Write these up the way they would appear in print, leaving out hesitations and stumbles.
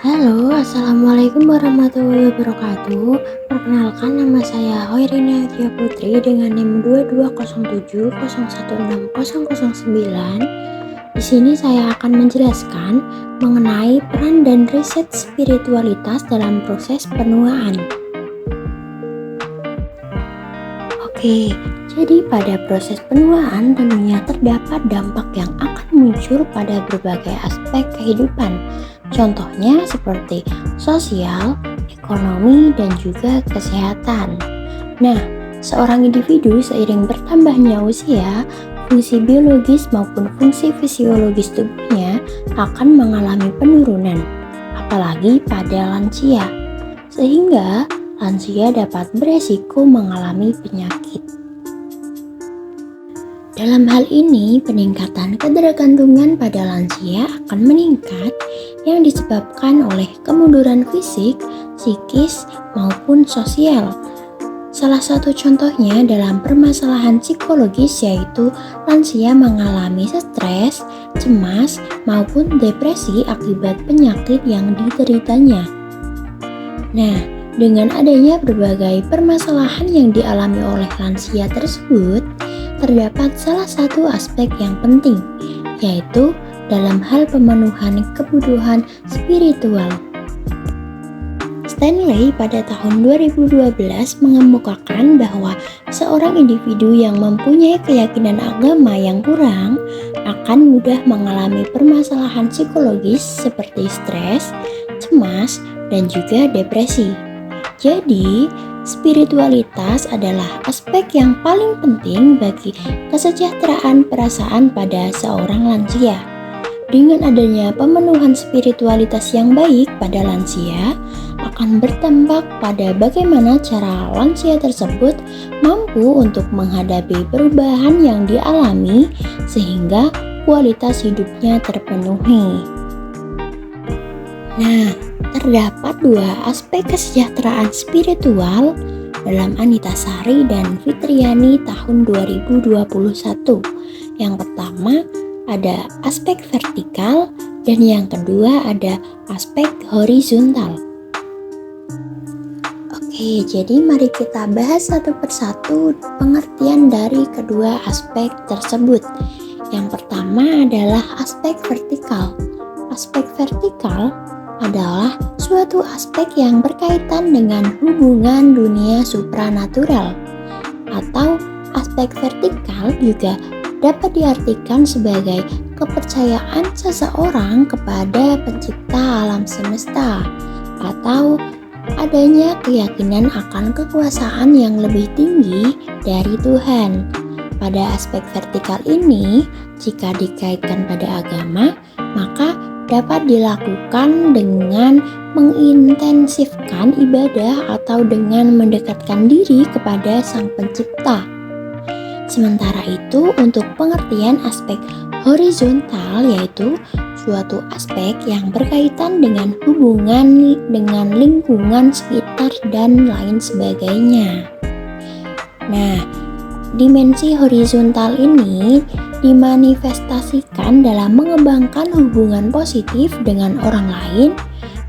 Halo, Assalamualaikum warahmatullahi wabarakatuh. Perkenalkan, nama saya Hoirini Atia Putri dengan NIM 2207016009. Di sini saya akan menjelaskan mengenai peran dan riset spiritualitas dalam proses penuaan. Oke, jadi pada proses penuaan tentunya terdapat dampak yang akan muncul pada berbagai aspek kehidupan. Contohnya seperti sosial, ekonomi, dan juga kesehatan. Nah, seorang individu seiring bertambahnya usia, fungsi biologis maupun fungsi fisiologis tubuhnya akan mengalami penurunan, apalagi pada lansia. Sehingga lansia dapat beresiko mengalami penyakit. Dalam hal ini, peningkatan ketergantungan pada lansia akan meningkat yang disebabkan oleh kemunduran fisik, psikis, maupun sosial. Salah satu contohnya dalam permasalahan psikologis yaitu lansia mengalami stres, cemas, maupun depresi akibat penyakit yang dideritanya. Nah, dengan adanya berbagai permasalahan yang dialami oleh lansia tersebut, terdapat salah satu aspek yang penting, yaitu dalam hal pemenuhan kebutuhan spiritual. Stanley pada tahun 2012 mengemukakan bahwa seorang individu yang mempunyai keyakinan agama yang kurang akan mudah mengalami permasalahan psikologis seperti stres, cemas, dan juga depresi. Jadi, spiritualitas adalah aspek yang paling penting bagi kesejahteraan perasaan pada seorang lansia. Dengan adanya pemenuhan spiritualitas yang baik pada lansia, akan berdampak pada bagaimana cara lansia tersebut mampu untuk menghadapi perubahan yang dialami sehingga kualitas hidupnya terpenuhi. Nah, terdapat dua aspek kesejahteraan spiritual dalam Anita Sari dan Fitriani tahun 2021. Yang pertama ada aspek vertikal dan yang kedua ada aspek horizontal. Oke, jadi mari kita bahas satu persatu pengertian dari kedua aspek tersebut. Yang pertama adalah aspek vertikal. Aspek vertikal adalah suatu aspek yang berkaitan dengan hubungan dunia supranatural, atau aspek vertikal juga dapat diartikan sebagai kepercayaan seseorang kepada pencipta alam semesta atau adanya keyakinan akan kekuasaan yang lebih tinggi dari Tuhan. Pada aspek vertikal ini, jika dikaitkan pada agama, maka dapat dilakukan dengan mengintensifkan ibadah atau dengan mendekatkan diri kepada Sang Pencipta. Sementara itu, untuk pengertian aspek horizontal yaitu suatu aspek yang berkaitan dengan hubungan dengan lingkungan sekitar dan lain sebagainya. Nah, dimensi horizontal ini dimanifestasikan dalam mengembangkan hubungan positif dengan orang lain,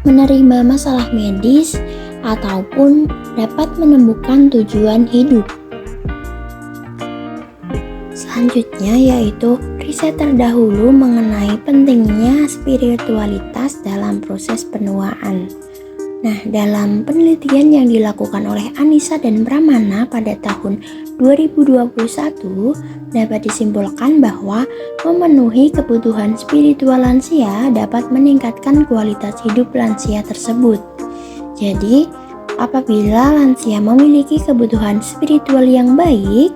menerima masalah medis, ataupun dapat menemukan tujuan hidup. Selanjutnya yaitu riset terdahulu mengenai pentingnya spiritualitas dalam proses penuaan. Nah, dalam penelitian yang dilakukan oleh Anissa dan Pramana pada tahun 2021 dapat disimpulkan bahwa memenuhi kebutuhan spiritual lansia dapat meningkatkan kualitas hidup lansia tersebut. Jadi, apabila lansia memiliki kebutuhan spiritual yang baik,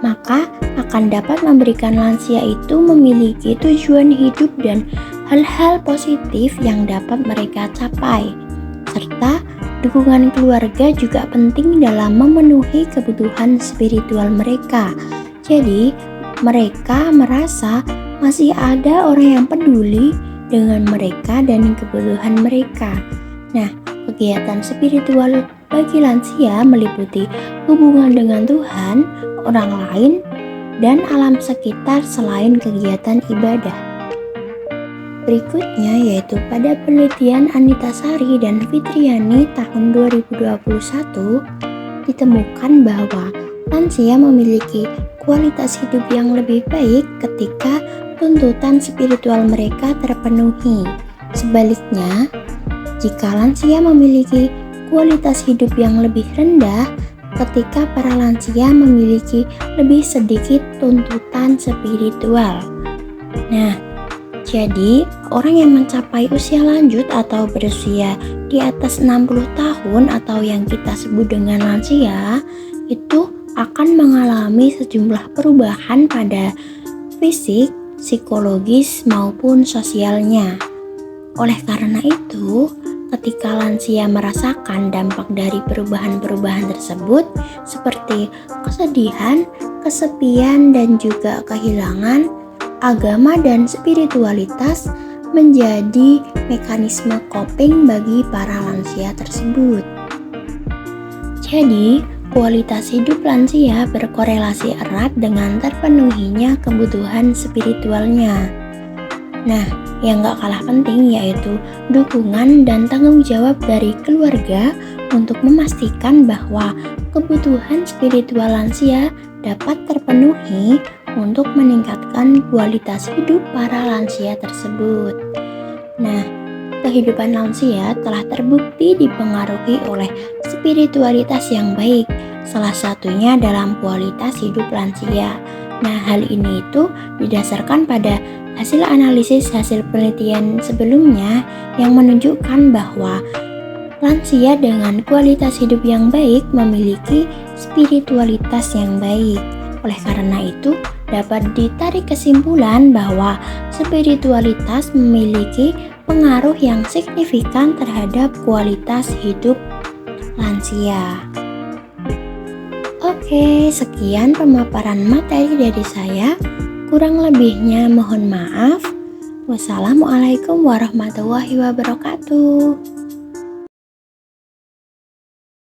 maka akan dapat memberikan lansia itu memiliki tujuan hidup dan hal-hal positif yang dapat mereka capai. Serta dukungan keluarga juga penting dalam memenuhi kebutuhan spiritual mereka. Jadi, mereka merasa masih ada orang yang peduli dengan mereka dan kebutuhan mereka. Nah, kegiatan spiritual bagi lansia meliputi hubungan dengan Tuhan, orang lain, dan alam sekitar selain kegiatan ibadah. Berikutnya yaitu pada penelitian Anita Sari dan Fitriani tahun 2021 ditemukan bahwa lansia memiliki kualitas hidup yang lebih baik ketika tuntutan spiritual mereka terpenuhi. Sebaliknya, jika lansia memiliki kualitas hidup yang lebih rendah ketika para lansia memiliki lebih sedikit tuntutan spiritual. Nah, jadi orang yang mencapai usia lanjut atau berusia di atas 60 tahun atau yang kita sebut dengan lansia itu akan mengalami sejumlah perubahan pada fisik, psikologis maupun sosialnya. Oleh karena itu, ketika lansia merasakan dampak dari perubahan-perubahan tersebut seperti kesedihan, kesepian, dan juga kehilangan, agama dan spiritualitas menjadi mekanisme coping bagi para lansia tersebut. Jadi, kualitas hidup lansia berkorelasi erat dengan terpenuhinya kebutuhan spiritualnya. Nah, yang gak kalah penting yaitu dukungan dan tanggung jawab dari keluarga untuk memastikan bahwa kebutuhan spiritual lansia dapat terpenuhi untuk meningkatkan kualitas hidup para lansia tersebut. Nah, kehidupan lansia telah terbukti dipengaruhi oleh spiritualitas yang baik, salah satunya dalam kualitas hidup lansia. Nah, hal ini itu didasarkan pada hasil analisis hasil penelitian sebelumnya yang menunjukkan bahwa lansia dengan kualitas hidup yang baik memiliki spiritualitas yang baik. Oleh karena itu, dapat ditarik kesimpulan bahwa spiritualitas memiliki pengaruh yang signifikan terhadap kualitas hidup lansia. Oke, sekian pemaparan materi dari saya. Kurang lebihnya mohon maaf. Wassalamualaikum warahmatullahi wabarakatuh.